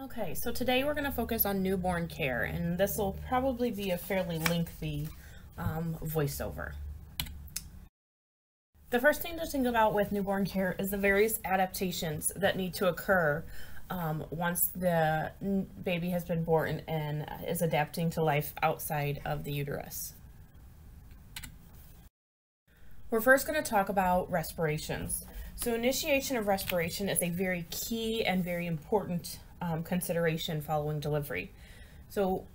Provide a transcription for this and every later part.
Okay, so today we're going to focus on newborn care, and this will probably be a fairly lengthy voiceover. The first thing to think about with newborn care is the various adaptations that need to occur once the baby has been born and is adapting to life outside of the uterus. We're first going to talk about respirations. So initiation of respiration is a very key and very important consideration following delivery. So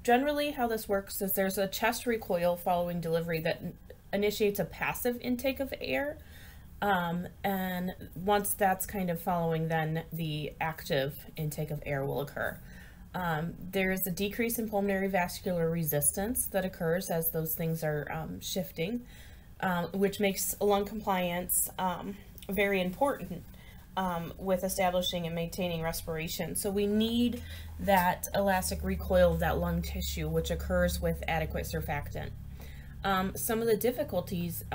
generally how this works is there's a chest recoil following delivery that initiates a passive intake of air, and once that's kind of following, then the active intake of air will occur. There's a decrease in pulmonary vascular resistance that occurs as those things are shifting, which makes lung compliance very important with establishing and maintaining respiration. So we need that elastic recoil of that lung tissue, which occurs with adequate surfactant. Some of the difficulties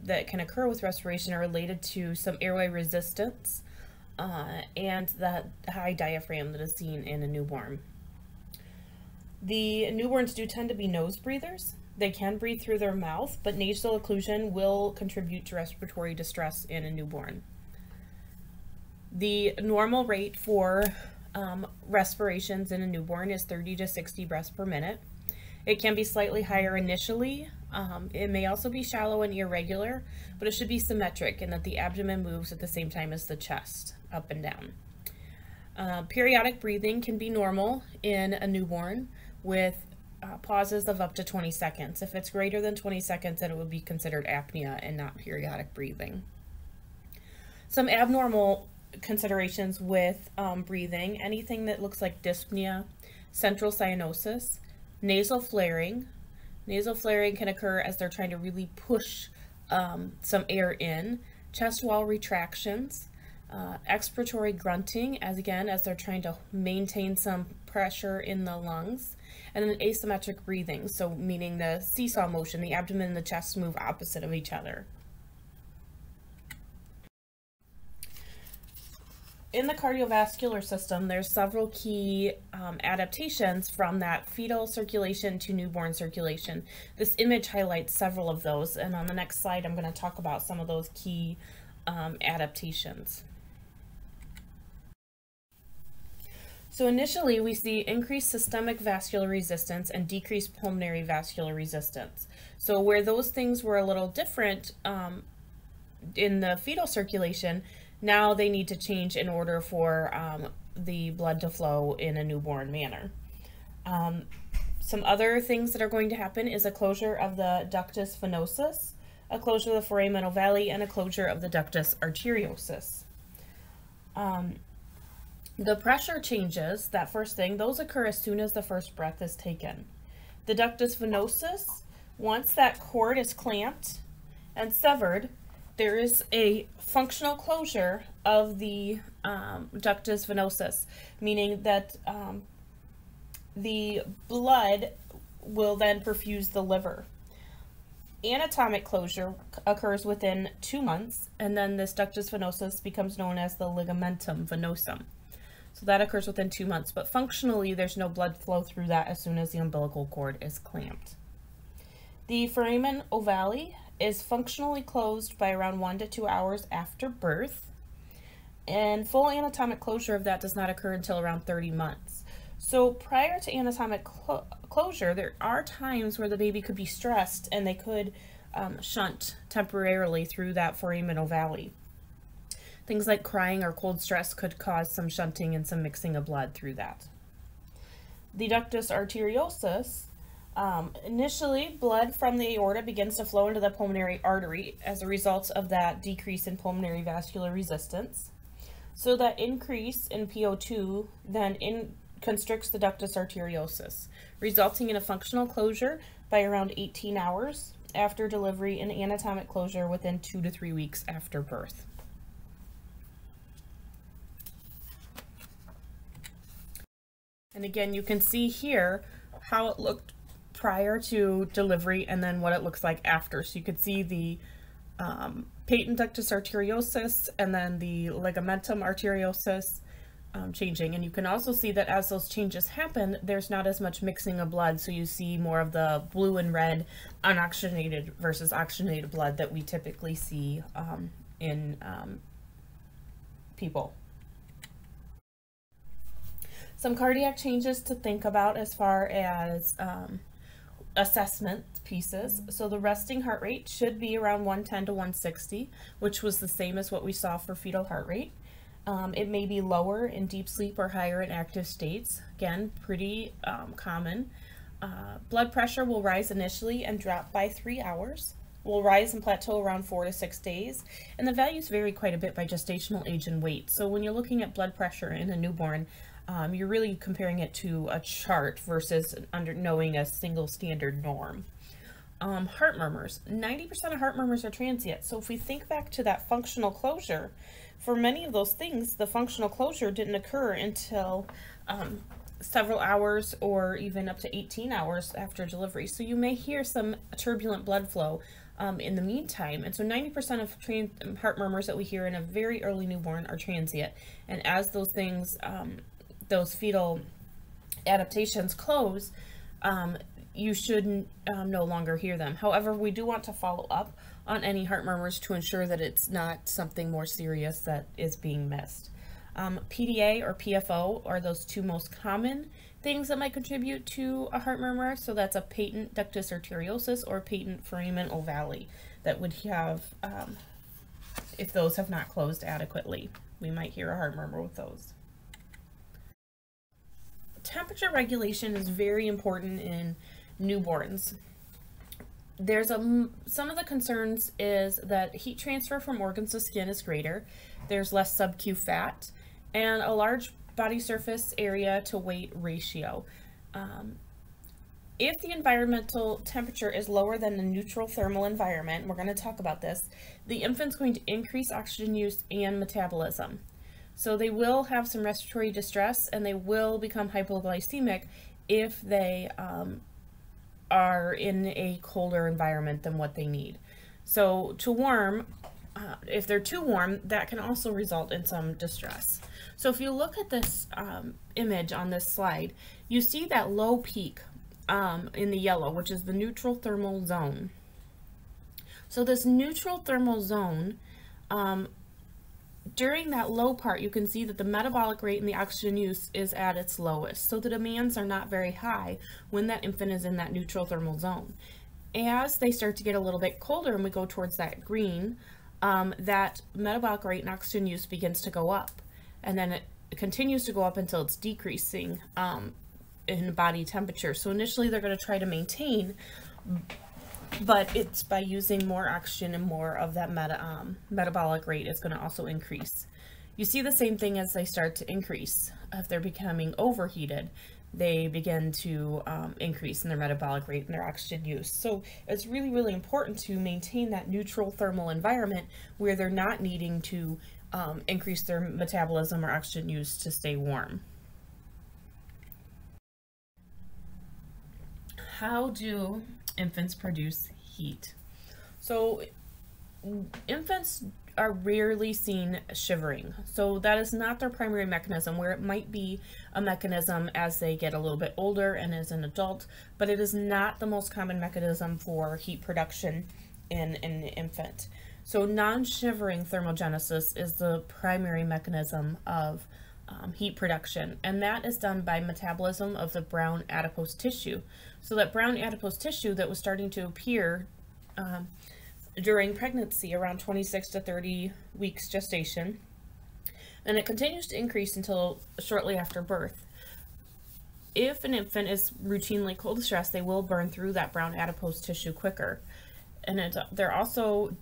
that can occur with respiration are related to some airway resistance and that high diaphragm that is seen in a newborn. The newborns do tend to be nose breathers. They can breathe through their mouth, but nasal occlusion will contribute to respiratory distress in a newborn. The normal rate for respirations in a newborn is 30 to 60 breaths per minute. It can be slightly higher initially. It may also be shallow and irregular, but it should be symmetric in that the abdomen moves at the same time as the chest, up and down. Periodic breathing can be normal in a newborn with pauses of up to 20 seconds. If it's greater than 20 seconds, then it would be considered apnea and not periodic breathing. Some abnormal considerations with breathing: anything that looks like dyspnea, central cyanosis, nasal flaring. Nasal flaring can occur as they're trying to really push some air in, chest wall retractions, expiratory grunting, as they're trying to maintain some pressure in the lungs, and then asymmetric breathing, so meaning the seesaw motion, the abdomen and the chest move opposite of each other. In the cardiovascular system, there's several key adaptations from that fetal circulation to newborn circulation. This image highlights several of those, and on the next slide I'm going to talk about some of those key adaptations. So initially we see increased systemic vascular resistance and decreased pulmonary vascular resistance. So where those things were a little different in the fetal circulation, now they need to change in order for the blood to flow in a newborn manner. Some other things that are going to happen is a closure of the ductus venosus, a closure of the foramen ovale, and a closure of the ductus arteriosus. The pressure changes, that first thing, those occur as soon as the first breath is taken. The ductus venosus, once that cord is clamped and severed, there is a functional closure of the ductus venosus, meaning that the blood will then perfuse the liver. Anatomic closure occurs within 2 months, and then this ductus venosus becomes known as the ligamentum venosum. So that occurs within 2 months, but functionally there's no blood flow through that as soon as the umbilical cord is clamped. The foramen ovale is functionally closed by around 1 to 2 hours after birth, and full anatomic closure of that does not occur until around 30 months. So prior to anatomic closure, there are times where the baby could be stressed and they could shunt temporarily through that foramen ovale. Things like crying or cold stress could cause some shunting and some mixing of blood through that. The ductus arteriosus, initially blood from the aorta begins to flow into the pulmonary artery as a result of that decrease in pulmonary vascular resistance. So that increase in PO2 then constricts the ductus arteriosus, resulting in a functional closure by around 18 hours after delivery and anatomic closure within 2 to 3 weeks after birth. And again, you can see here how it looked prior to delivery and then what it looks like after. So you could see the patent ductus arteriosus and then the ligamentum arteriosus changing. And you can also see that as those changes happen, there's not as much mixing of blood, so you see more of the blue and red unoxygenated versus oxygenated blood that we typically see in people. Some cardiac changes to think about as far as assessment pieces. So the resting heart rate should be around 110 to 160, which was the same as what we saw for fetal heart rate. It may be lower in deep sleep or higher in active states. Again, pretty common. Blood pressure will rise initially and drop by 3 hours. Will rise and plateau around 4 to 6 days. And the values vary quite a bit by gestational age and weight. So when you're looking at blood pressure in a newborn, you're really comparing it to a chart versus knowing a single standard norm. Heart murmurs. 90% of heart murmurs are transient. So if we think back to that functional closure, for many of those things, the functional closure didn't occur until several hours or even up to 18 hours after delivery. So you may hear some turbulent blood flow in the meantime. And so 90% of heart murmurs that we hear in a very early newborn are transient. And as those things, those fetal adaptations close, you should no longer hear them. However, we do want to follow up on any heart murmurs to ensure that it's not something more serious that is being missed. PDA or PFO are those two most common things that might contribute to a heart murmur. So that's a patent ductus arteriosus or patent foramen ovale that would have, if those have not closed adequately, we might hear a heart murmur with those. Temperature regulation is very important in newborns. There's some of the concerns is that heat transfer from organs to skin is greater. There's less sub-Q fat and a large body surface area to weight ratio. If the environmental temperature is lower than the neutral thermal environment, we're going to talk about this, the infant's going to increase oxygen use and metabolism. So they will have some respiratory distress and they will become hypoglycemic if they are in a colder environment than what they need. So to warm, if they're too warm, that can also result in some distress. So if you look at this image on this slide, you see that low peak in the yellow, which is the neutral thermal zone. So this neutral thermal zone, during that low part, you can see that the metabolic rate and the oxygen use is at its lowest. So the demands are not very high when that infant is in that neutral thermal zone. As they start to get a little bit colder and we go towards that green, that metabolic rate and oxygen use begins to go up. And then it continues to go up until it's decreasing in body temperature. So initially they're going to try to maintain, but it's by using more oxygen and more of that metabolic rate is going to also increase. You see the same thing as they start to increase. If they're becoming overheated, they begin to increase in their metabolic rate and their oxygen use. So it's really, really important to maintain that neutral thermal environment where they're not needing to increase their metabolism or oxygen use to stay warm. How do infants produce heat? So infants are rarely seen shivering. So that is not their primary mechanism, where it might be a mechanism as they get a little bit older and as an adult, but it is not the most common mechanism for heat production in an infant. So non-shivering thermogenesis is the primary mechanism of heat production, and that is done by metabolism of the brown adipose tissue. So that brown adipose tissue that was starting to appear during pregnancy, around 26 to 30 weeks gestation, and it continues to increase until shortly after birth. If an infant is routinely cold stressed, they will burn through that brown adipose tissue quicker, and they're also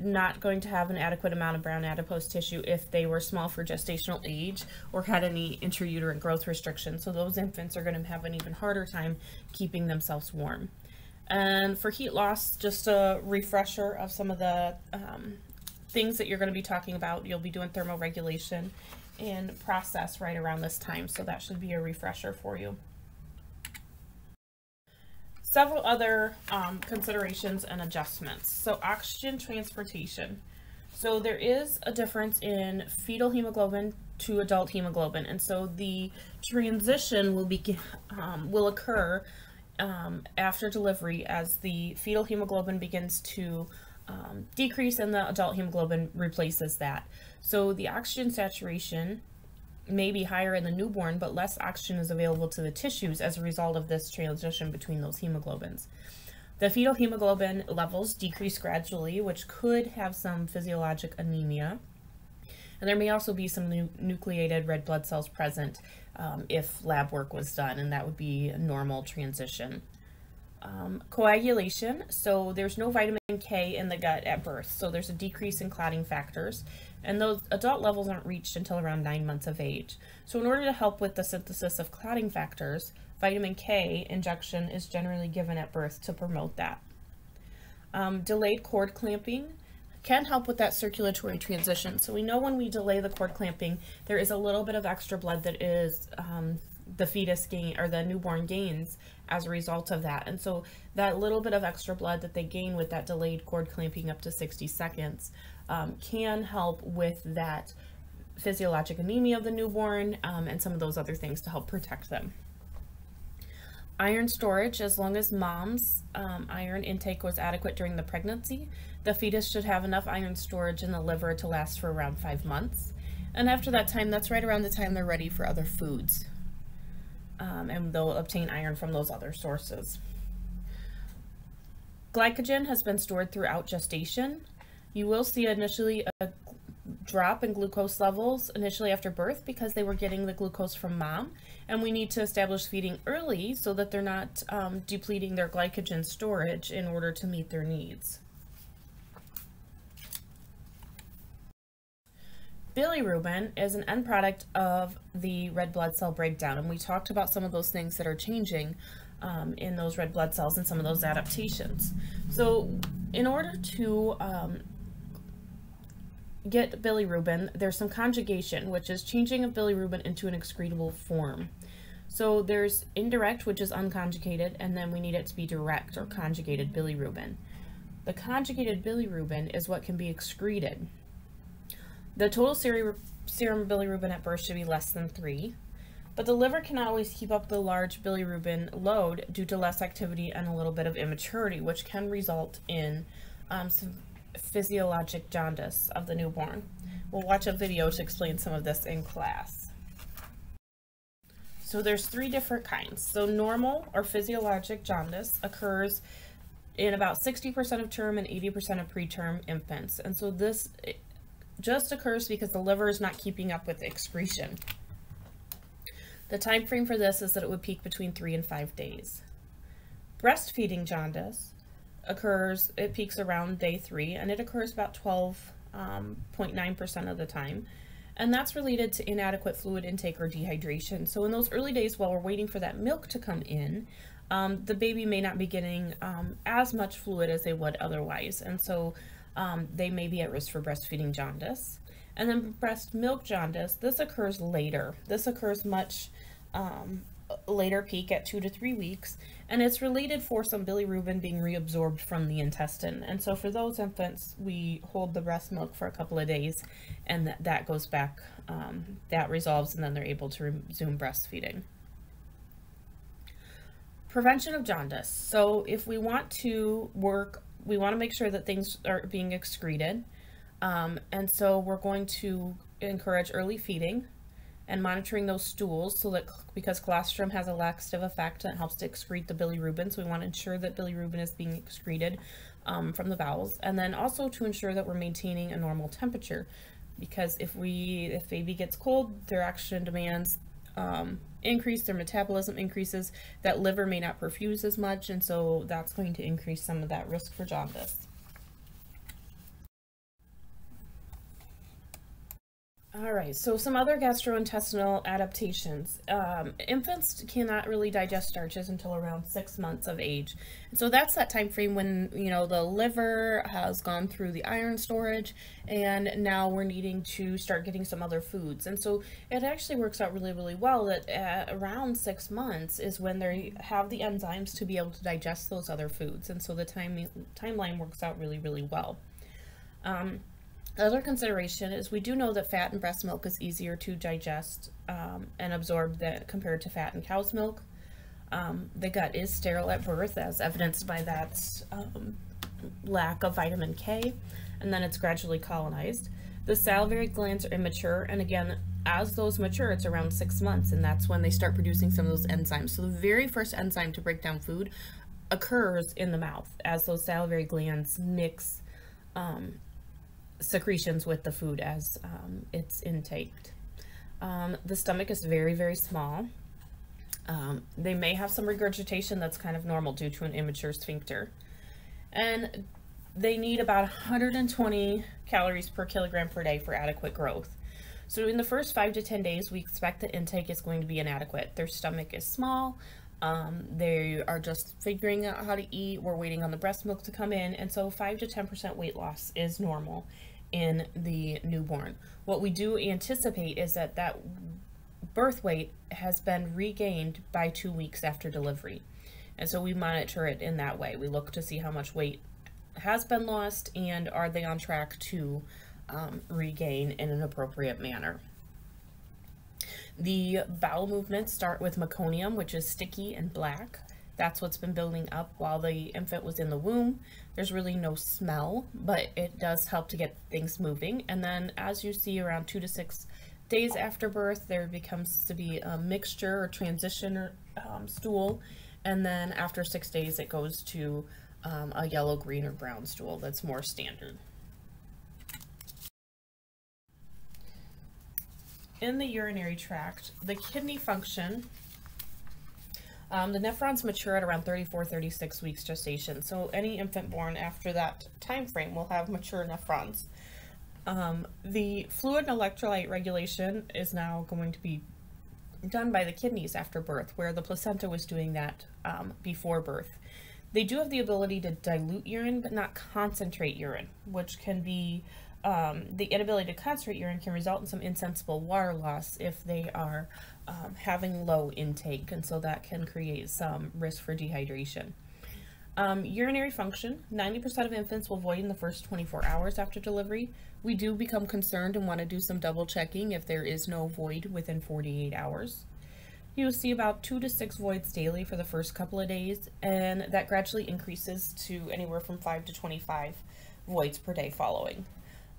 not going to have an adequate amount of brown adipose tissue if they were small for gestational age or had any intrauterine growth restrictions. So those infants are going to have an even harder time keeping themselves warm. And for heat loss, just a refresher of some of the things that you're going to be talking about. You'll be doing thermoregulation and process right around this time, so that should be a refresher for you. Several other considerations and adjustments. So oxygen transportation. So there is a difference in fetal hemoglobin to adult hemoglobin. And so the transition will occur after delivery as the fetal hemoglobin begins to decrease and the adult hemoglobin replaces that. So the oxygen saturation may be higher in the newborn, but less oxygen is available to the tissues as a result of this transition between those hemoglobins. The fetal hemoglobin levels decrease gradually, which could have some physiologic anemia. And there may also be some nucleated red blood cells present if lab work was done, and that would be a normal transition. Coagulation, so there's no vitamin K in the gut at birth, so there's a decrease in clotting factors, and those adult levels aren't reached until around 9 months of age. So in order to help with the synthesis of clotting factors, vitamin K injection is generally given at birth to promote that. Delayed cord clamping can help with that circulatory transition. So we know when we delay the cord clamping, there is a little bit of extra blood that is the fetus gain or the newborn gains as a result of that. And so that little bit of extra blood that they gain with that delayed cord clamping up to 60 seconds can help with that physiologic anemia of the newborn and some of those other things to help protect them. Iron storage, as long as mom's iron intake was adequate during the pregnancy, the fetus should have enough iron storage in the liver to last for around 5 months. And after that time, that's right around the time they're ready for other foods. And they'll obtain iron from those other sources. Glycogen has been stored throughout gestation. You will see initially a drop in glucose levels initially after birth because they were getting the glucose from mom, and we need to establish feeding early so that they're not depleting their glycogen storage in order to meet their needs. Bilirubin is an end product of the red blood cell breakdown, and we talked about some of those things that are changing in those red blood cells and some of those adaptations. So in order to get bilirubin, there's some conjugation, which is changing of bilirubin into an excretable form. So there's indirect, which is unconjugated, and then we need it to be direct or conjugated bilirubin. The conjugated bilirubin is what can be excreted. The total serum bilirubin at birth should be less than 3, but the liver cannot always keep up the large bilirubin load due to less activity and a little bit of immaturity, which can result in some physiologic jaundice of the newborn. We'll watch a video to explain some of this in class. So there's 3 different kinds. So normal or physiologic jaundice occurs in about 60% of term and 80% of preterm infants. And so this just occurs because the liver is not keeping up with excretion. The time frame for this is that it would peak between 3 and 5 days. Breastfeeding jaundice occurs, it peaks around day 3, and it occurs about 12.9% of the time. And that's related to inadequate fluid intake or dehydration. So in those early days, while we're waiting for that milk to come in, the baby may not be getting as much fluid as they would otherwise. And so they may be at risk for breastfeeding jaundice. And then breast milk jaundice, this occurs later. This occurs much later peak at 2 to 3 weeks, and it's related for some bilirubin being reabsorbed from the intestine. And so for those infants, we hold the breast milk for a couple of days, and that goes back, that resolves, and then they're able to resume breastfeeding. Prevention of jaundice. So if we want to work, we want to make sure that things are being excreted. And so we're going to encourage early feeding and monitoring those stools, so that because colostrum has a laxative effect and it helps to excrete the bilirubin, so we want to ensure that bilirubin is being excreted from the bowels, and then also to ensure that we're maintaining a normal temperature, because if baby gets cold, their oxygen demands increase, their metabolism increases, that liver may not perfuse as much, and so that's going to increase some of that risk for jaundice. All right, so some other gastrointestinal adaptations. Infants cannot really digest starches until around 6 months of age. And so that's that time frame when, the liver has gone through the iron storage, and now we're needing to start getting some other foods. And so it actually works out really, really well that at around 6 months is when they have the enzymes to be able to digest those other foods. And so the timeline works out really, really well. Other consideration is we do know that fat in breast milk is easier to digest and absorb than compared to fat in cow's milk. The gut is sterile at birth, as evidenced by that lack of vitamin K, and then it's gradually colonized. The salivary glands are immature, and again, as those mature, it's around 6 months, and that's when they start producing some of those enzymes. So the very first enzyme to break down food occurs in the mouth as those salivary glands mix secretions with the food as it's intaked. The stomach is very, very small. They may have some regurgitation that's kind of normal due to an immature sphincter. And they need about 120 calories per kilogram per day for adequate growth. So in the first 5 to 10 days, we expect the intake is going to be inadequate. Their stomach is small. They are just figuring out how to eat. We're waiting on the breast milk to come in. And so 5 to 10% weight loss is normal in the newborn. What we do anticipate is that that birth weight has been regained by 2 weeks after delivery. And so we monitor it in that way. We look to see how much weight has been lost and are they on track to regain in an appropriate manner. The bowel movements start with meconium, which is sticky and black. That's what's been building up while the infant was in the womb. There's really no smell, but it does help to get things moving. And then as you see around 2 to 6 days after birth, there becomes to be a mixture or transition stool. And then after 6 days, it goes to a yellow, green, or brown stool that's more standard. In the urinary tract, the kidney function, the nephrons mature at around 34-36 weeks gestation. So any infant born after that time frame will have mature nephrons. The fluid and electrolyte regulation is now going to be done by the kidneys after birth, where the placenta was doing that before birth. They do have the ability to dilute urine, but not concentrate urine, which can be, the inability to concentrate urine can result in some insensible water loss if they are having low intake, and so that can create some risk for dehydration. Urinary function, 90% of infants will void in the first 24 hours after delivery. We do become concerned and want to do some double checking if there is no void within 48 hours. You'll see about 2 to 6 voids daily for the first couple of days, and that gradually increases to anywhere from 5 to 25 voids per day following.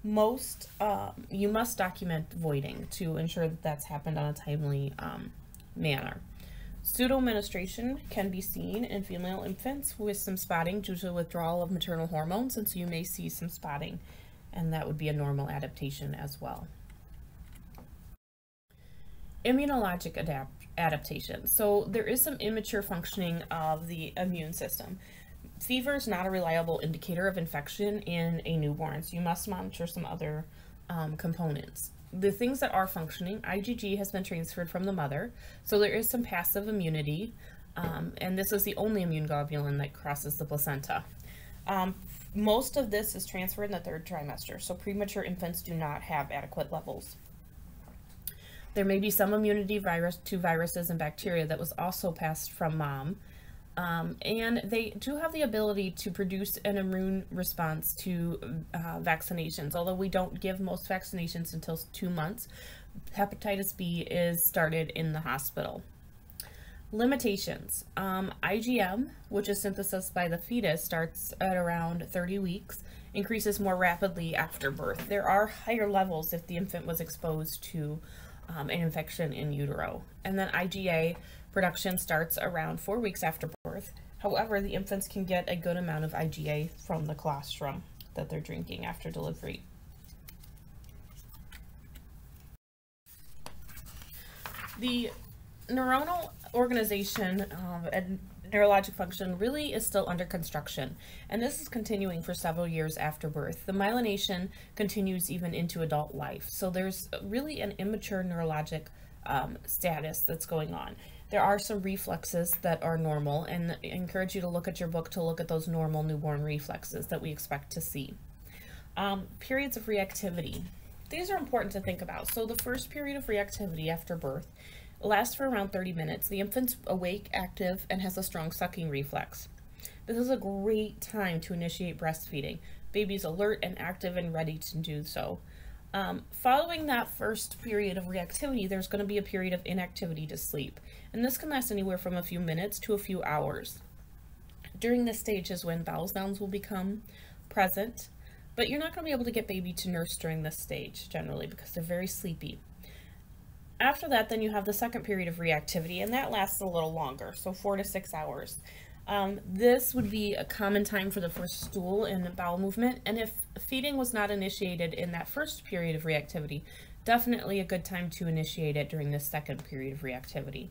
You must document voiding to ensure that that's happened on a timely manner. Pseudomenstruation can be seen in female infants with some spotting due to withdrawal of maternal hormones, and so you may see some spotting, and that would be a normal adaptation as well. Immunologic adaptation. So there is some immature functioning of the immune system. Fever is not a reliable indicator of infection in a newborn, so you must monitor some other components. The things that are functioning, IgG has been transferred from the mother, so there is some passive immunity, and this is the only immune globulin that crosses the placenta. Most of this is transferred in the 3rd trimester, so premature infants do not have adequate levels. There may be some immunity to viruses and bacteria that was also passed from mom, and they do have the ability to produce an immune response to vaccinations. Although we don't give most vaccinations until 2 months, hepatitis B is started in the hospital. Limitations. IgM, which is synthesized by the fetus, starts at around 30 weeks, increases more rapidly after birth. There are higher levels if the infant was exposed to an infection in utero. And then IgA production starts around 4 weeks after birth. However, the infants can get a good amount of IgA from the colostrum that they're drinking after delivery. The neuronal organization and neurologic function really is still under construction, and this is continuing for several years after birth. The myelination continues even into adult life, so there's really an immature neurologic status that's going on. There are some reflexes that are normal, and I encourage you to look at your book to look at those normal newborn reflexes that we expect to see. Periods of reactivity. These are important to think about. So the first period of reactivity after birth lasts for around 30 minutes. The infant's awake, active, and has a strong sucking reflex. This is a great time to initiate breastfeeding. baby's alert and active and ready to do so. Following that first period of reactivity, there's going to be a period of inactivity to sleep, and this can last anywhere from a few minutes to a few hours. During this stage is when bowel sounds will become present, but you're not going to be able to get baby to nurse during this stage generally because they're very sleepy. After that, then you have the second period of reactivity, and that lasts a little longer, so 4 to 6 hours. This would be a common time for the first stool and bowel movement, and if feeding was not initiated in that first period of reactivity, definitely a good time to initiate it during this second period of reactivity.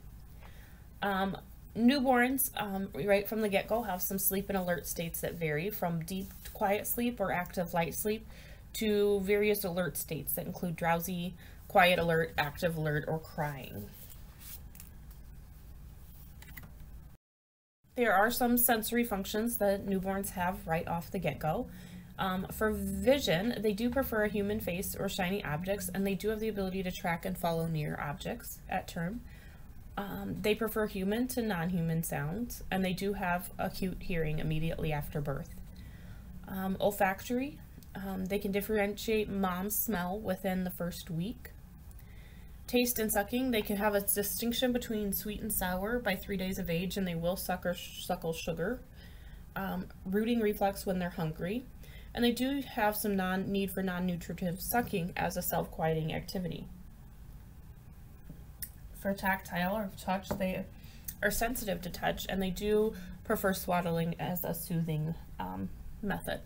Newborns, right from the get-go, have some sleep and alert states that vary from deep quiet sleep or active light sleep to various alert states that include drowsy, quiet alert, active alert, or crying. There are some sensory functions that newborns have right off the get-go. For vision, they do prefer a human face or shiny objects, and they do have the ability to track and follow near objects at term. They prefer human to non-human sounds, and they do have acute hearing immediately after birth. Olfactory, they can differentiate mom's smell within the first week. Taste and sucking, they can have a distinction between sweet and sour by 3 days of age, and they will suckle sugar. Rooting reflex when they're hungry, and they do have some need for non-nutritive sucking as a self-quieting activity. For tactile or touch, they are sensitive to touch, and they do prefer swaddling as a soothing method.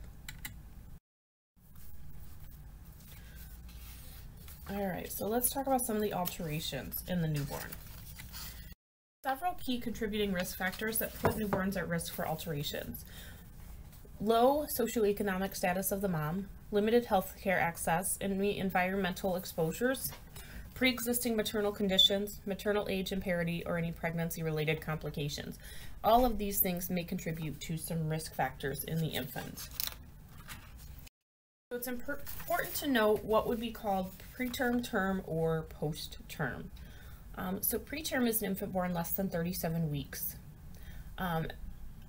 Alright, so let's talk about some of the alterations in the newborn. Several key contributing risk factors that put newborns at risk for alterations. Low socioeconomic status of the mom, limited healthcare access, and environmental exposures, pre-existing maternal conditions, maternal age impairity, or any pregnancy-related complications. All of these things may contribute to some risk factors in the infant. So it's important to note what would be called preterm, term, or post-term. So preterm is an infant born less than 37 weeks.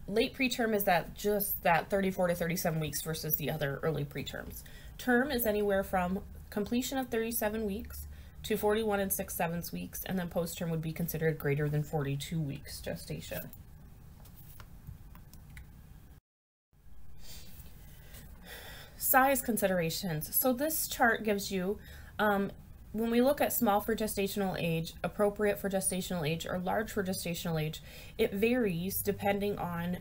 Late preterm is just that 34 to 37 weeks versus the other early preterms. Term is anywhere from completion of 37 weeks to 41 and 6/7 weeks, and then post-term would be considered greater than 42 weeks gestation. Size considerations. So this chart gives you, when we look at small for gestational age, appropriate for gestational age, or large for gestational age, it varies depending on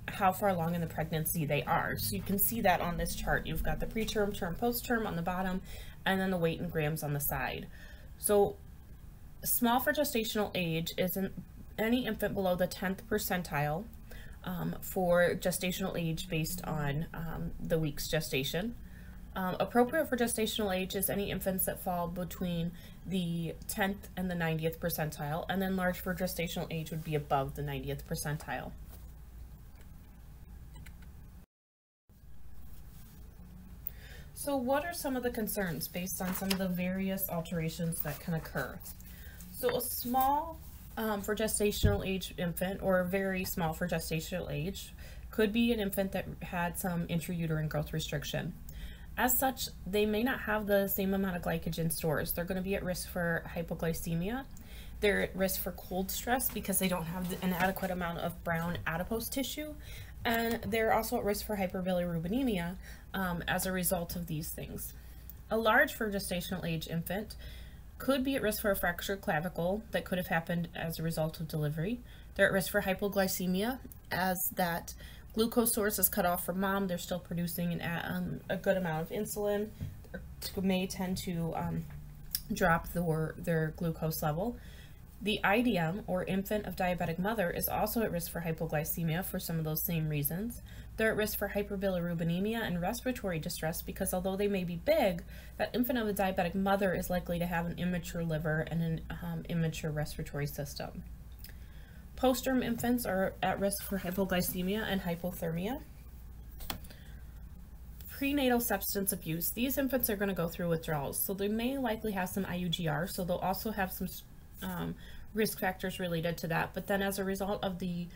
how far along in the pregnancy they are. So you can see that on this chart. You've got the preterm, term, post-term on the bottom, and then the weight in grams on the side. So small for gestational age is any infant below the 10th percentile for gestational age based on the week's gestation. Appropriate for gestational age is any infants that fall between the 10th and the 90th percentile, and then large for gestational age would be above the 90th percentile. So what are some of the concerns based on some of the various alterations that can occur? So a small for gestational age infant, or very small for gestational age, could be an infant that had some intrauterine growth restriction. As such, they may not have the same amount of glycogen stores. They're going to be at risk for hypoglycemia. They're at risk for cold stress because they don't have an adequate amount of brown adipose tissue. And they're also at risk for hyperbilirubinemia as a result of these things. A large for gestational age infant could be at risk for a fractured clavicle that could have happened as a result of delivery. They're at risk for hypoglycemia as that glucose source is cut off from mom. They're still producing a good amount of insulin. They may tend to drop their glucose level. The IDM, or infant of diabetic mother, is also at risk for hypoglycemia for some of those same reasons. They're at risk for hyperbilirubinemia and respiratory distress because although they may be big, that infant of a diabetic mother is likely to have an immature liver and an immature respiratory system. Post-term infants are at risk for hypoglycemia and hypothermia. Prenatal substance abuse. These infants are going to go through withdrawals, so they may likely have some IUGR, so they'll also have some risk factors related to that. But then as a result of the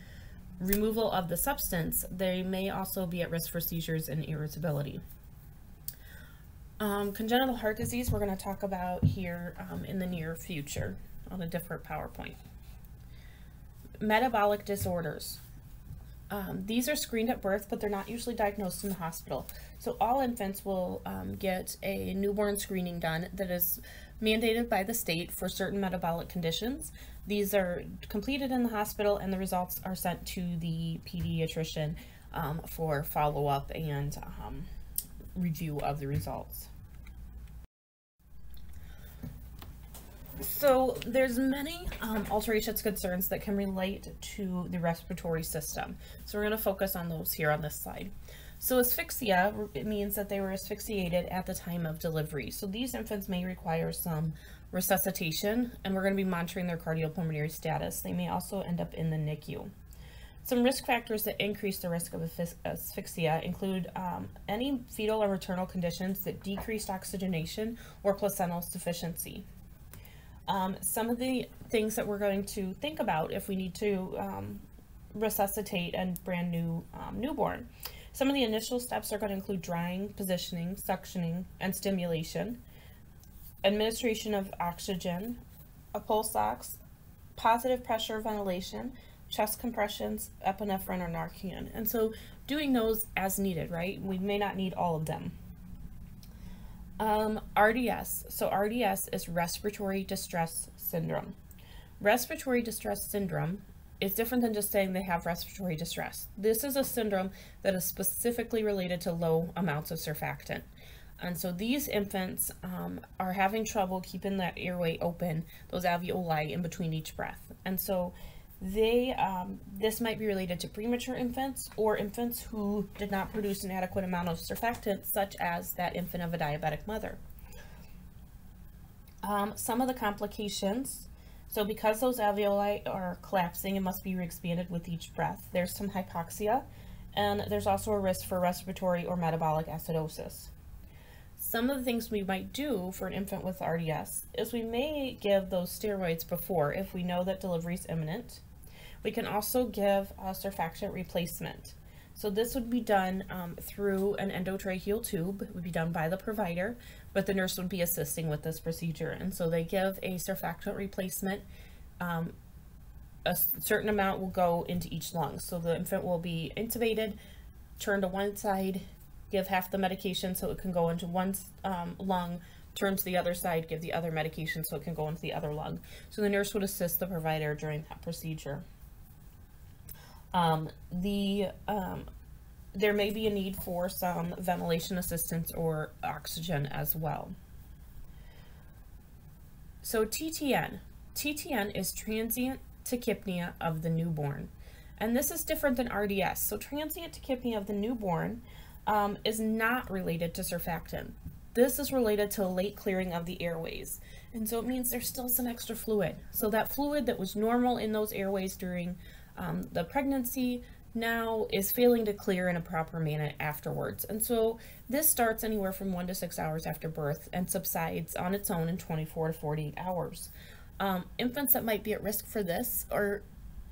removal of the substance, they may also be at risk for seizures and irritability. Congenital heart disease we're going to talk about here in the near future on a different PowerPoint. Metabolic disorders. These are screened at birth, but they're not usually diagnosed in the hospital. So all infants will get a newborn screening done that is mandated by the state for certain metabolic conditions. These are completed in the hospital, and the results are sent to the pediatrician for follow-up and review of the results. So there's many alterations, concerns that can relate to the respiratory system. So we're going to focus on those here on this slide. So asphyxia, it means that they were asphyxiated at the time of delivery. So these infants may require some resuscitation, and we're going to be monitoring their cardiopulmonary status. They may also end up in the NICU. Some risk factors that increase the risk of asphyxia include any fetal or maternal conditions that decreased oxygenation or placental sufficiency. Some of the things that we're going to think about if we need to resuscitate a brand new newborn. Some of the initial steps are going to include drying, positioning, suctioning, and stimulation, administration of oxygen, a pulse ox, positive pressure ventilation, chest compressions, epinephrine or Narcan. And so doing those as needed, right? We may not need all of them. RDS. So RDS is respiratory distress syndrome. Respiratory distress syndrome is different than just saying they have respiratory distress. This is a syndrome that is specifically related to low amounts of surfactant. And so these infants are having trouble keeping that airway open, those alveoli in between each breath. And so this might be related to premature infants or infants who did not produce an adequate amount of surfactant, such as that infant of a diabetic mother. Some of the complications, so because those alveoli are collapsing and must be re-expanded with each breath, there's some hypoxia, and there's also a risk for respiratory or metabolic acidosis. Some of the things we might do for an infant with RDS is we may give those steroids before if we know that delivery is imminent. We can also give a surfactant replacement. So this would be done through an endotracheal tube. It would be done by the provider, but the nurse would be assisting with this procedure. And so they give a surfactant replacement. A certain amount will go into each lung. So the infant will be intubated, turned to one side, give half the medication so it can go into one lung, turn to the other side, give the other medication so it can go into the other lung. So the nurse would assist the provider during that procedure. There may be a need for some ventilation assistance or oxygen as well. So TTN. TTN is transient tachypnea of the newborn. And this is different than RDS. So transient tachypnea of the newborn is not related to surfactant. This is related to late clearing of the airways. And so it means there's still some extra fluid. So that fluid that was normal in those airways during the pregnancy now is failing to clear in a proper manner afterwards. And so this starts anywhere from 1 to 6 hours after birth and subsides on its own in 24 to 48 hours. Infants that might be at risk for this are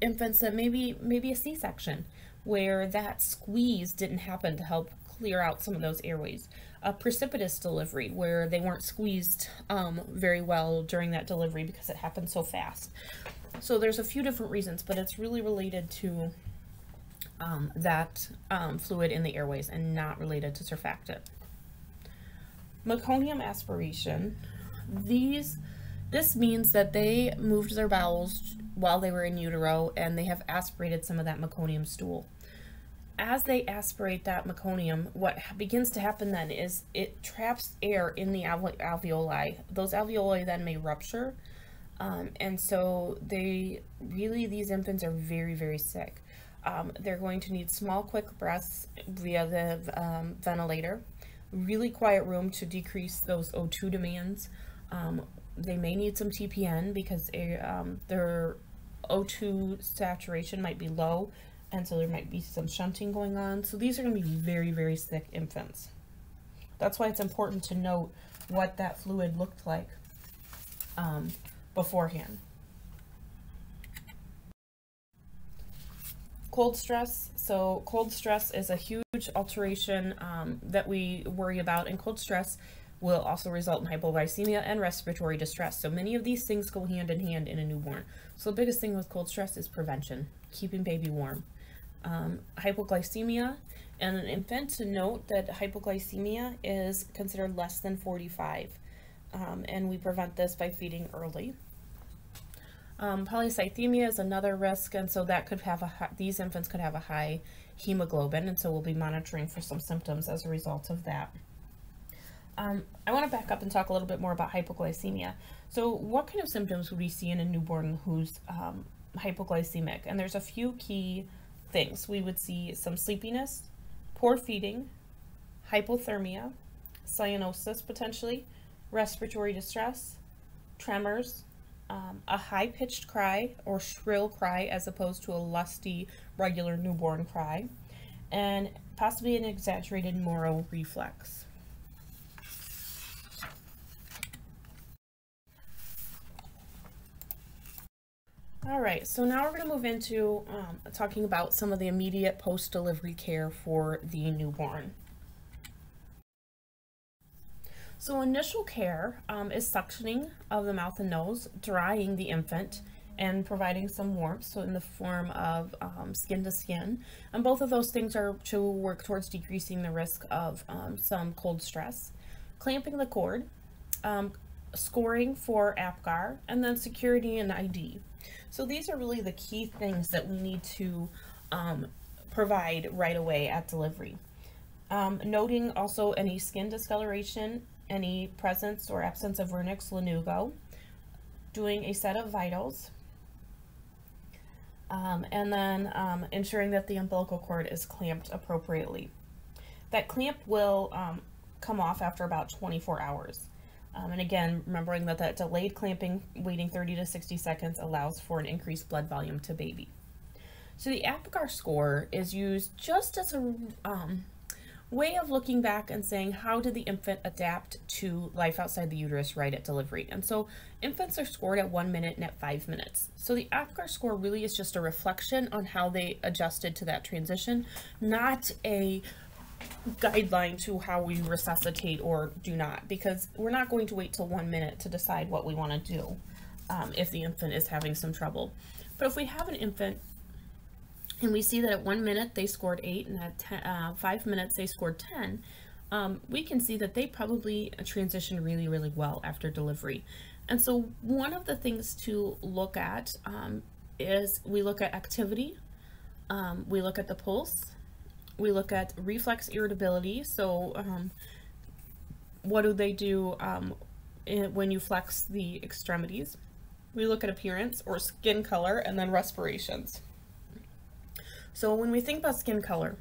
infants that maybe a C-section, where that squeeze didn't happen to help clear out some of those airways. A precipitous delivery, where they weren't squeezed very well during that delivery because it happened so fast. So there's a few different reasons, but it's really related to that fluid in the airways and not related to surfactant. Meconium aspiration. This means that they moved their bowels while they were in utero and they have aspirated some of that meconium stool. As they aspirate that meconium, what begins to happen then is it traps air in the alveoli. Those alveoli then may rupture, and so these infants are very, very sick. They're going to need small, quick breaths via the ventilator, really quiet room to decrease those O2 demands. They may need some TPN because their O2 saturation might be low, and so there might be some shunting going on. So these are going to be very, very sick infants. That's why it's important to note what that fluid looked like beforehand. Cold stress. So cold stress is a huge alteration that we worry about, and cold stress will also result in hypoglycemia and respiratory distress. So many of these things go hand in hand in a newborn. So the biggest thing with cold stress is prevention, keeping baby warm. Hypoglycemia and an infant, to note that hypoglycemia is considered less than 45, and we prevent this by feeding early. Polycythemia is another risk, and so that could have these infants could have a high hemoglobin, and so we'll be monitoring for some symptoms as a result of that. I want to back up and talk a little bit more about hypoglycemia. So what kind of symptoms would we see in a newborn who's hypoglycemic? And there's a few key things. We would see some sleepiness, poor feeding, hypothermia, cyanosis potentially, respiratory distress, tremors, a high-pitched cry or shrill cry as opposed to a lusty, regular newborn cry, and possibly an exaggerated Moro reflex. All right, so now we're going to move into talking about some of the immediate post-delivery care for the newborn. So initial care is suctioning of the mouth and nose, drying the infant, and providing some warmth, so in the form of skin to skin. And both of those things are to work towards decreasing the risk of some cold stress. Clamping the cord, scoring for APGAR, and then security and ID. So these are really the key things that we need to provide right away at delivery. Noting also any skin discoloration, any presence or absence of vernix lanugo, doing a set of vitals, and then ensuring that the umbilical cord is clamped appropriately. That clamp will come off after about 24 hours. And again, remembering that that delayed clamping, waiting 30 to 60 seconds, allows for an increased blood volume to baby. So the APGAR score is used just as a way of looking back and saying, how did the infant adapt to life outside the uterus right at delivery? And so infants are scored at 1 minute and at 5 minutes. So the APGAR score really is just a reflection on how they adjusted to that transition, not a guideline to how we resuscitate or do not, because we're not going to wait till 1 minute to decide what we want to do if the infant is having some trouble. But if we have an infant and we see that at 1 minute they scored 8 and at 5 minutes they scored 10, we can see that they probably transitioned really, really well after delivery. And so one of the things to look at is we look at activity, we look at the pulse, we look at reflex irritability. So what do they do when you flex the extremities? We look at appearance or skin color, and then respirations. So when we think about skin color,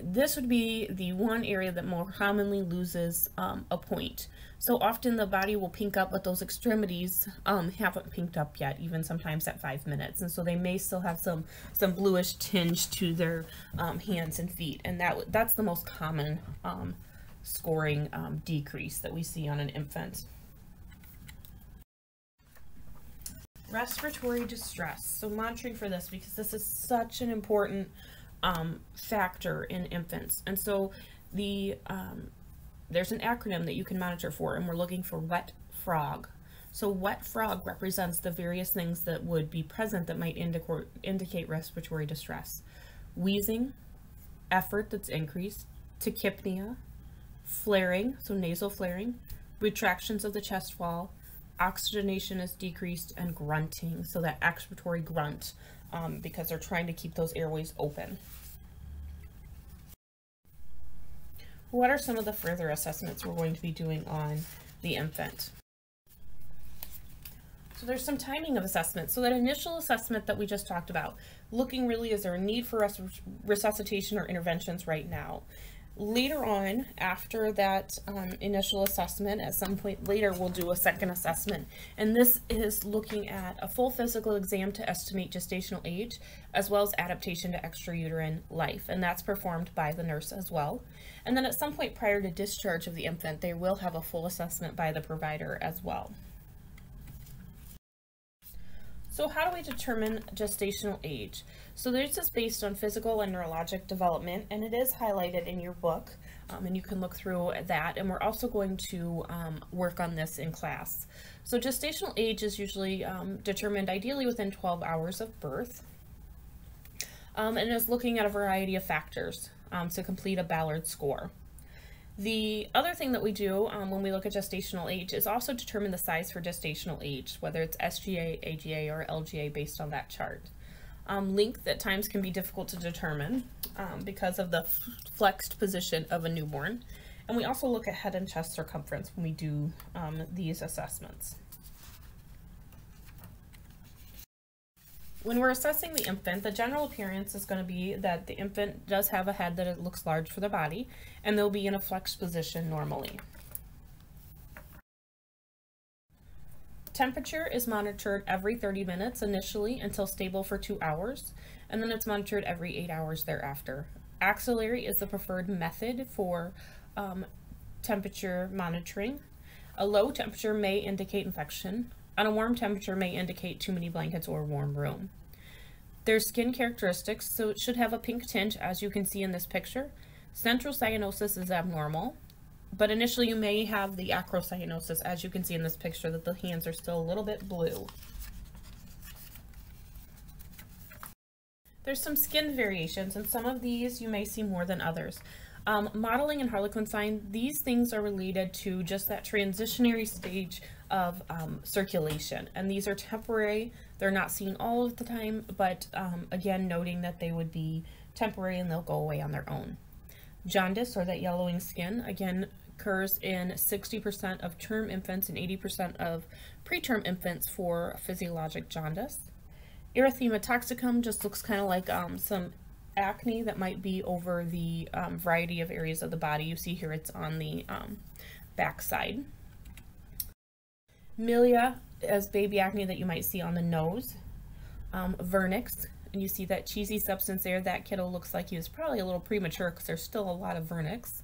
this would be the one area that more commonly loses a point. So often the body will pink up, but those extremities haven't pinked up yet, even sometimes at 5 minutes. And so they may still have some bluish tinge to their hands and feet. And that's the most common scoring decrease that we see on an infant. Respiratory distress. So monitoring for this, because this is such an important factor in infants. And so there's an acronym that you can monitor for, and we're looking for wet frog. So wet frog represents the various things that would be present that might indicate respiratory distress. Wheezing, effort that's increased, tachypnea, flaring, so nasal flaring, retractions of the chest wall, oxygenation is decreased, and grunting, so that expiratory grunt, because they're trying to keep those airways open. What are some of the further assessments we're going to be doing on the infant? So there's some timing of assessment. So that initial assessment that we just talked about, looking really, is there a need for resuscitation or interventions right now? Later on, after that initial assessment, at some point later, we'll do a second assessment. And this is looking at a full physical exam to estimate gestational age, as well as adaptation to extrauterine life. And that's performed by the nurse as well. And then at some point prior to discharge of the infant, they will have a full assessment by the provider as well. So how do we determine gestational age? So this is based on physical and neurologic development, and it is highlighted in your book, and you can look through that, and we're also going to work on this in class. So gestational age is usually determined ideally within 12 hours of birth, and is looking at a variety of factors to complete a Ballard score. The other thing that we do when we look at gestational age is also determine the size for gestational age, whether it's SGA, AGA, or LGA based on that chart. Length at times can be difficult to determine because of the flexed position of a newborn. And we also look at head and chest circumference when we do these assessments. When we're assessing the infant, the general appearance is going to be that the infant does have a head that it looks large for the body, and they'll be in a flexed position normally. Temperature is monitored every 30 minutes initially until stable for 2 hours, and then it's monitored every 8 hours thereafter. Axillary is the preferred method for temperature monitoring. A low temperature may indicate infection, and a warm temperature may indicate too many blankets or a warm room. Their skin characteristics, so it should have a pink tinge, as you can see in this picture. Central cyanosis is abnormal, but initially you may have the acrocyanosis, as you can see in this picture, that the hands are still a little bit blue. There's some skin variations, and some of these you may see more than others. Mottling and Harlequin sign, these things are related to just that transitionary stage of circulation, and these are temporary. They're not seen all of the time, but again, noting that they would be temporary and they'll go away on their own. Jaundice, or that yellowing skin, again occurs in 60% of term infants and 80% of preterm infants for physiologic jaundice. Erythema toxicum just looks kind of like some acne that might be over the variety of areas of the body. You see here it's on the back side. Milia as baby acne that you might see on the nose. Vernix, and you see that cheesy substance there. That kiddo looks like he was probably a little premature because there's still a lot of vernix.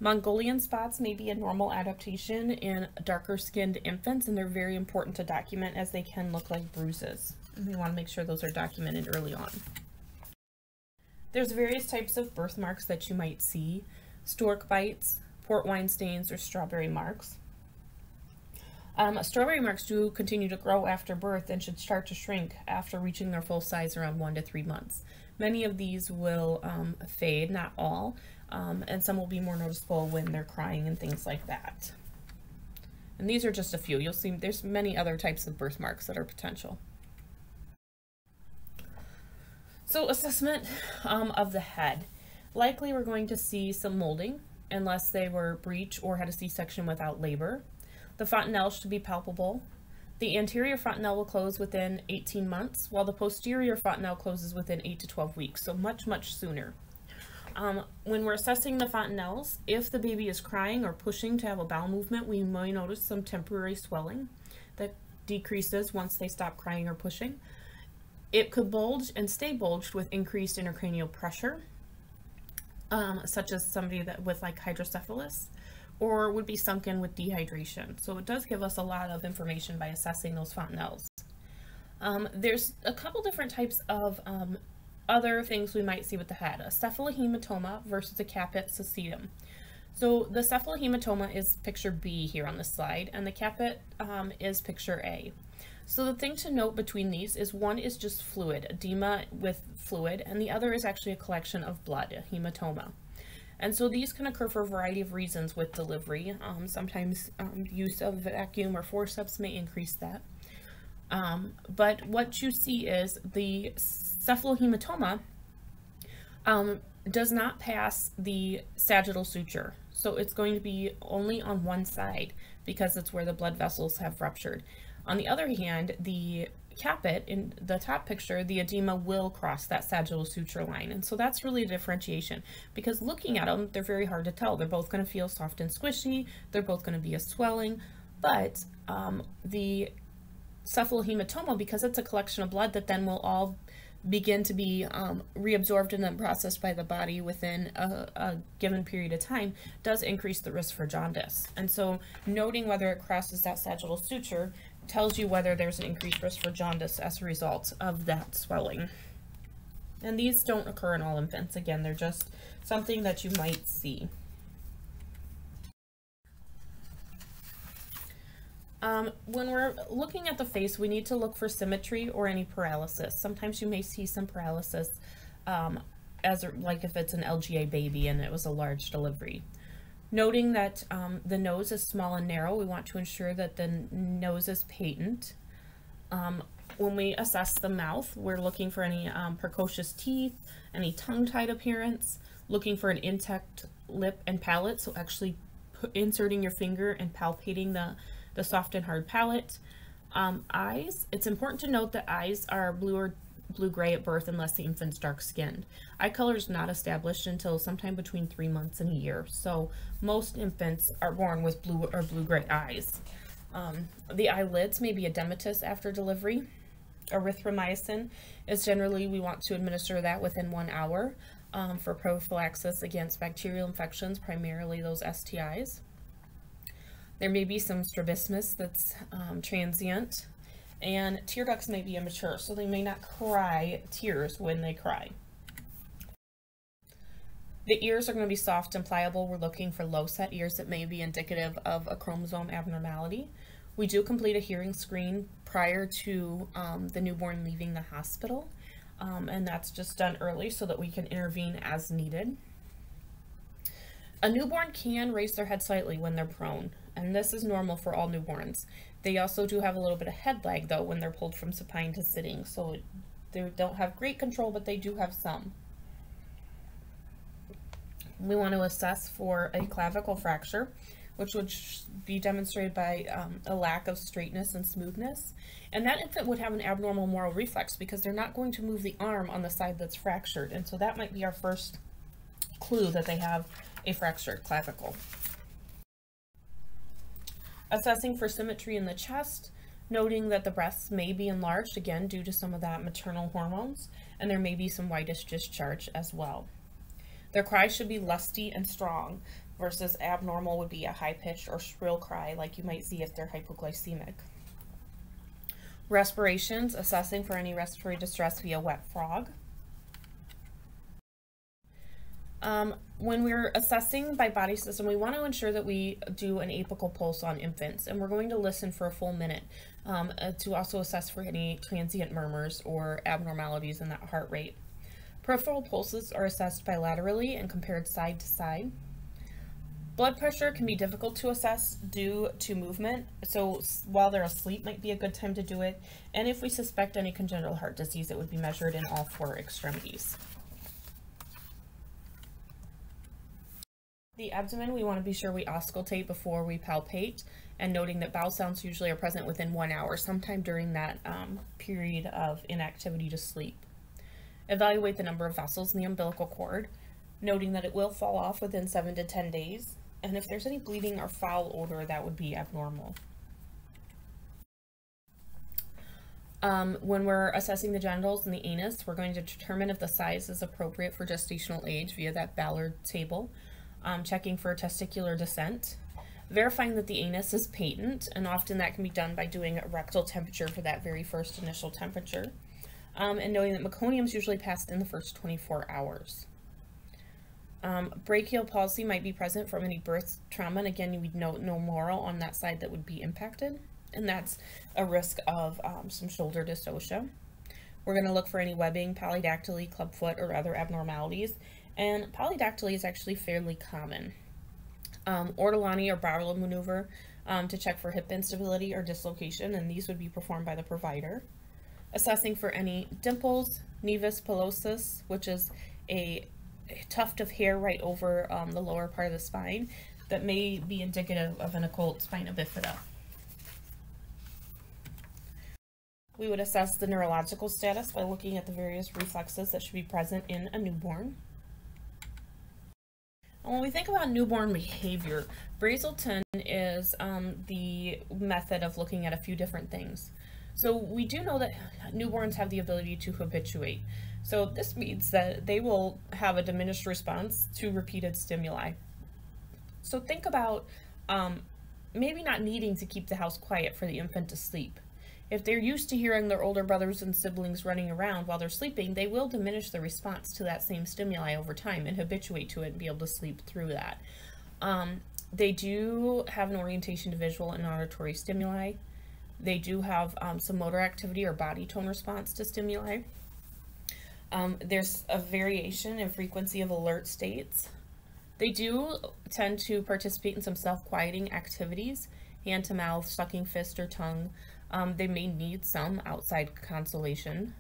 Mongolian spots may be a normal adaptation in darker skinned infants, and they're very important to document as they can look like bruises. And we want to make sure those are documented early on. There's various types of birthmarks that you might see: stork bites, port wine stains, or strawberry marks. Strawberry marks do continue to grow after birth and should start to shrink after reaching their full size around 1 to 3 months. Many of these will fade, not all, and some will be more noticeable when they're crying and things like that. And these are just a few. You'll see there's many other types of birthmarks that are potential. So assessment of the head. Likely we're going to see some molding unless they were breech or had a C-section without labor. The fontanelle should be palpable. The anterior fontanelle will close within 18 months, while the posterior fontanelle closes within 8 to 12 weeks, so much, much sooner. When we're assessing the fontanelles, if the baby is crying or pushing to have a bowel movement, we may notice some temporary swelling that decreases once they stop crying or pushing. It could bulge and stay bulged with increased intracranial pressure, such as somebody with like hydrocephalus, or would be sunken with dehydration. So it does give us a lot of information by assessing those fontanelles. There's a couple different types of other things we might see with the head: a cephalohematoma versus a caput cystitum. So the cephalohematoma is picture B here on the slide, and the caput is picture A. So the thing to note between these is one is just fluid, edema with fluid, and the other is actually a collection of blood, a hematoma. And so these can occur for a variety of reasons with delivery. Sometimes use of vacuum or forceps may increase that. But what you see is the cephalohematoma does not pass the sagittal suture. So it's going to be only on one side because it's where the blood vessels have ruptured. On the other hand, the caput, in the top picture, the edema will cross that sagittal suture line. And so that's really a differentiation, because looking at them, they're very hard to tell. They're both going to feel soft and squishy. They're both going to be a swelling. But the cephalohematoma, because it's a collection of blood that then will all begin to be reabsorbed and then processed by the body within a given period of time, does increase the risk for jaundice. And so noting whether it crosses that sagittal suture tells you whether there's an increased risk for jaundice as a result of that swelling. And these don't occur in all infants. Again, they're just something that you might see. When we're looking at the face, we need to look for symmetry or any paralysis. Sometimes you may see some paralysis like if it's an LGA baby and it was a large delivery. Noting that the nose is small and narrow, we want to ensure that the nose is patent. When we assess the mouth, we're looking for any precocious teeth, any tongue-tied appearance, looking for an intact lip and palate, so actually inserting your finger and palpating the soft and hard palate. Eyes, it's important to note that eyes are blue or blue-gray at birth unless the infant's dark-skinned. Eye color is not established until sometime between 3 months and a year, so most infants are born with blue or blue-gray eyes. The eyelids may be edematous after delivery. Erythromycin is generally, we want to administer that within 1 hour for prophylaxis against bacterial infections, primarily those STIs. There may be some strabismus that's transient, and tear ducts may be immature, so they may not cry tears when they cry. The ears are going to be soft and pliable. We're looking for low-set ears that may be indicative of a chromosome abnormality. We do complete a hearing screen prior to the newborn leaving the hospital, and that's just done early so that we can intervene as needed. A newborn can raise their head slightly when they're prone, and this is normal for all newborns. They also do have a little bit of head lag though when they're pulled from supine to sitting, so they don't have great control, but they do have some. We want to assess for a clavicle fracture, which would be demonstrated by a lack of straightness and smoothness. And that infant would have an abnormal moral reflex because they're not going to move the arm on the side that's fractured. And so that might be our first clue that they have a fractured clavicle. Assessing for symmetry in the chest, noting that the breasts may be enlarged, again, due to some of that maternal hormones, and there may be some whitish discharge as well. Their cry should be lusty and strong, versus abnormal would be a high-pitched or shrill cry like you might see if they're hypoglycemic. Respirations, assessing for any respiratory distress via wet frog. When we're assessing by body system, we want to ensure that we do an apical pulse on infants, and we're going to listen for a full minute to also assess for any transient murmurs or abnormalities in that heart rate. Peripheral pulses are assessed bilaterally and compared side to side. Blood pressure can be difficult to assess due to movement, so while they're asleep might be a good time to do it, and if we suspect any congenital heart disease, it would be measured in all 4 extremities. The abdomen, we want to be sure we auscultate before we palpate, and noting that bowel sounds usually are present within 1 hour, sometime during that period of inactivity to sleep. Evaluate the number of vessels in the umbilical cord, noting that it will fall off within 7 to 10 days, and if there's any bleeding or foul odor, that would be abnormal. When we're assessing the genitals and the anus, we're going to determine if the size is appropriate for gestational age via that Ballard table. Checking for testicular descent, verifying that the anus is patent, and often that can be done by doing a rectal temperature for that very first initial temperature, and knowing that meconium is usually passed in the first 24 hours. Brachial palsy might be present from any birth trauma, and again, you would note no moral on that side that would be impacted, and that's a risk of some shoulder dystocia. We're going to look for any webbing, polydactyly, clubfoot, or other abnormalities. And polydactyly is actually fairly common. Ortolani or Barlow maneuver to check for hip instability or dislocation, and these would be performed by the provider. Assessing for any dimples, nevus pilosus, which is a tuft of hair right over the lower part of the spine that may be indicative of an occult spina bifida. We would assess the neurological status by looking at the various reflexes that should be present in a newborn. When we think about newborn behavior, Brazelton is the method of looking at a few different things. So we do know that newborns have the ability to habituate. So this means that they will have a diminished response to repeated stimuli. So think about maybe not needing to keep the house quiet for the infant to sleep. If they're used to hearing their older brothers and siblings running around while they're sleeping, they will diminish the response to that same stimuli over time and habituate to it and be able to sleep through that. They do have an orientation to visual and auditory stimuli. They do have some motor activity or body tone response to stimuli. There's a variation in frequency of alert states. They do tend to participate in some self-quieting activities, hand to mouth, sucking fist or tongue. They may need some outside consolation.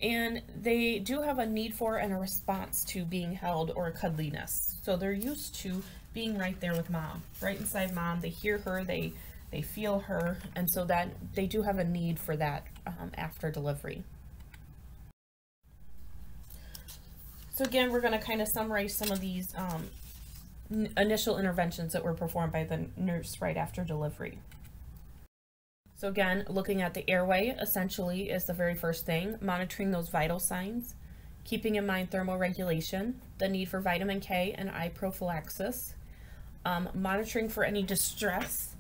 And they do have a need for and a response to being held or cuddliness. So they're used to being right there with mom, right inside mom. They hear her, they feel her, and so that they do have a need for that after delivery. So again, we're going to kind of summarize some of these initial interventions that were performed by the nurse right after delivery. So again, looking at the airway essentially is the very first thing, monitoring those vital signs, keeping in mind thermoregulation, the need for vitamin K and eye prophylaxis, monitoring for any distress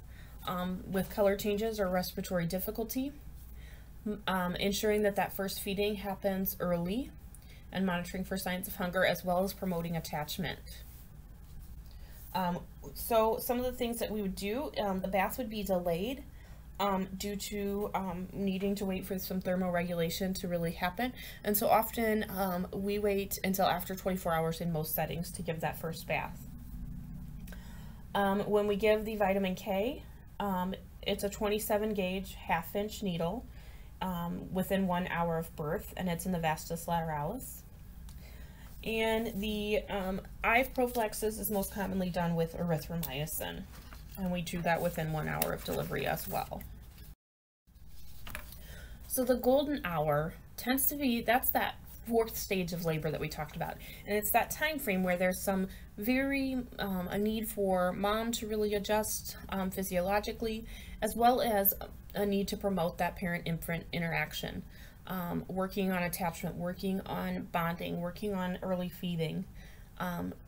with color changes or respiratory difficulty, ensuring that that first feeding happens early, and monitoring for signs of hunger, as well as promoting attachment. So some of the things that we would do, the bath would be delayed due to needing to wait for some thermoregulation to really happen. And so often we wait until after 24 hours in most settings to give that first bath. When we give the vitamin K, it's a 27 gauge half-inch needle within 1 hour of birth, and it's in the vastus lateralis. And the eye prophylaxis is most commonly done with erythromycin, and we do that within 1 hour of delivery as well. So the golden hour tends to be, that's that fourth stage of labor that we talked about, and it's that time frame where there's some very a need for mom to really adjust physiologically, as well as a need to promote that parent-infant interaction. Working on attachment, working on bonding, working on early feeding,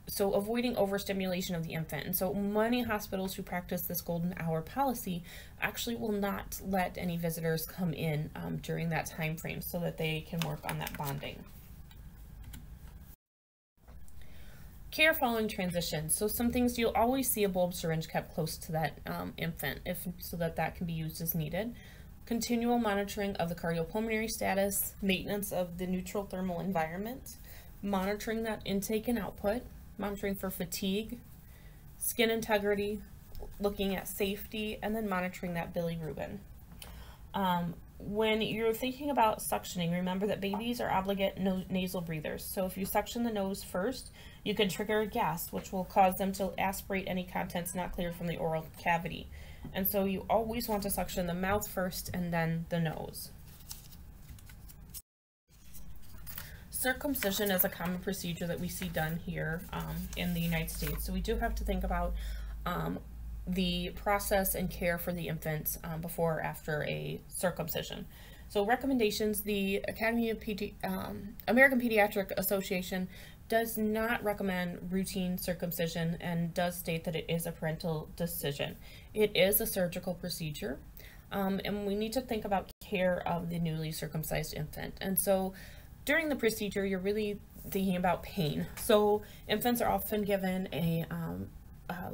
so avoiding overstimulation of the infant. And so many hospitals who practice this golden hour policy actually will not let any visitors come in during that time frame so that they can work on that bonding. Care following transition. So some things, you'll always see a bulb syringe kept close to that infant so that can be used as needed. Continual monitoring of the cardiopulmonary status, maintenance of the neutral thermal environment, monitoring that intake and output, monitoring for fatigue, skin integrity, looking at safety, and then monitoring that bilirubin. When you're thinking about suctioning, remember that babies are obligate nasal breathers. So if you suction the nose first, you can trigger a gas, which will cause them to aspirate any contents not cleared from the oral cavity. And so you always want to suction the mouth first and then the nose. Circumcision is a common procedure that we see done here in the United States. So we do have to think about the process and care for the infants before or after a circumcision. So recommendations, the American Pediatric Association does not recommend routine circumcision and does state that it is a parental decision. It is a surgical procedure, and we need to think about care of the newly circumcised infant. And so during the procedure, you're really thinking about pain. So infants are often given a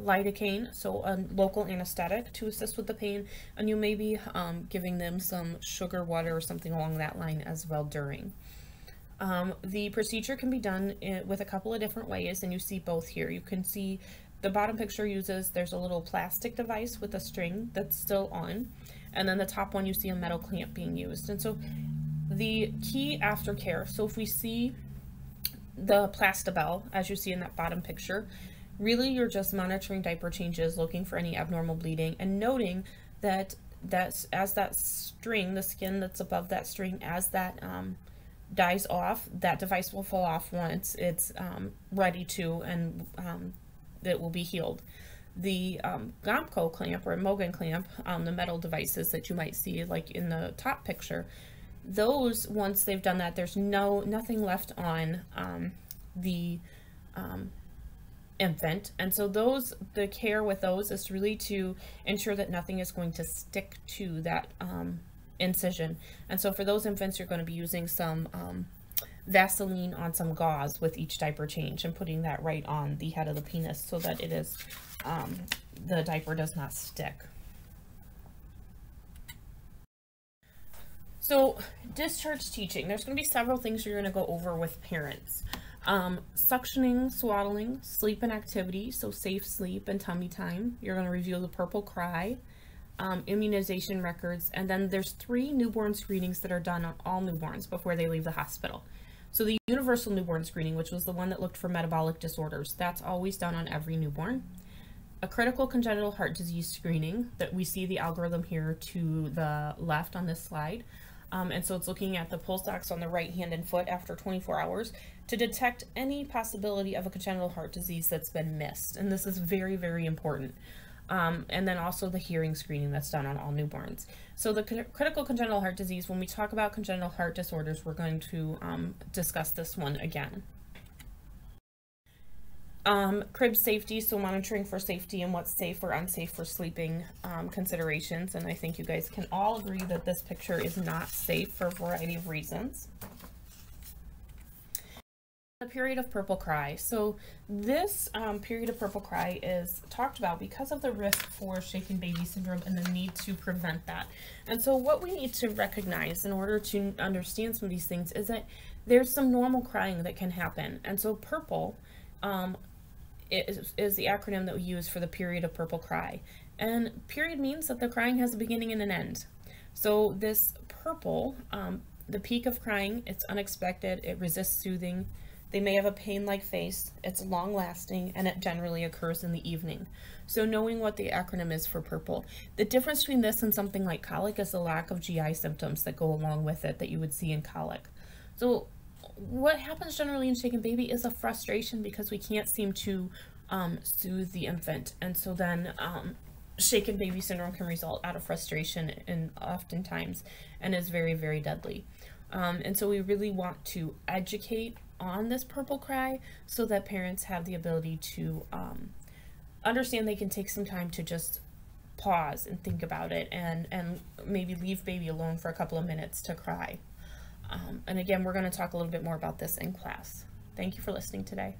lidocaine, so a local anesthetic to assist with the pain, and you may be giving them some sugar water or something along that line as well during. The procedure can be done with a couple of different ways, and you see both here. You can see the bottom picture there's a little plastic device with a string that's still on, and then the top one you see a metal clamp being used. And so the key aftercare, so if we see the Plastibell, as you see in that bottom picture, really you're just monitoring diaper changes, looking for any abnormal bleeding, and noting that as that string, the skin that's above that string, as that dies off, that device will fall off once it's ready to, and it will be healed. The Gomco clamp or Mogen clamp, the metal devices that you might see like in the top picture, those, once they've done that, there's nothing left on the infant. And so the care with those is really to ensure that nothing is going to stick to that incision. And so for those infants, you're going to be using some Vaseline on some gauze with each diaper change and putting that right on the head of the penis so that it is, the diaper does not stick. So discharge teaching, there's going to be several things you're going to go over with parents. Suctioning, swaddling, sleep and activity, so safe sleep and tummy time. You're going to review the purple cry, immunization records, and then there's 3 newborn screenings that are done on all newborns before they leave the hospital. So the universal newborn screening, which was the one that looked for metabolic disorders, that's always done on every newborn. A critical congenital heart disease screening, that we see the algorithm here to the left on this slide. And so it's looking at the pulse ox on the right hand and foot after 24 hours to detect any possibility of a congenital heart disease that's been missed. And this is very, very important. And then also the hearing screening that's done on all newborns. So the critical congenital heart disease, when we talk about congenital heart disorders, we're going to discuss this one again. Crib safety, so monitoring for safety and what's safe or unsafe for sleeping considerations. And I think you guys can all agree that this picture is not safe for a variety of reasons. The period of purple cry. So this period of purple cry is talked about because of the risk for shaken baby syndrome and the need to prevent that. And so what we need to recognize in order to understand some of these things is that there's some normal crying that can happen. And so purple is the acronym that we use for the period of purple cry. And period means that the crying has a beginning and an end. So this purple, the peak of crying, it's unexpected, it resists soothing. They may have a pain-like face, it's long-lasting, and it generally occurs in the evening. So knowing what the acronym is for purple. The difference between this and something like colic is the lack of GI symptoms that go along with it that you would see in colic. So what happens generally in shaken baby is a frustration because we can't seem to soothe the infant. And so then shaken baby syndrome can result out of frustration and oftentimes and is very, very deadly. And so we really want to educate on this purple cry so that parents have the ability to understand they can take some time to just pause and think about it and maybe leave baby alone for a couple of minutes to cry. And again, we're going to talk a little bit more about this in class. Thank you for listening today.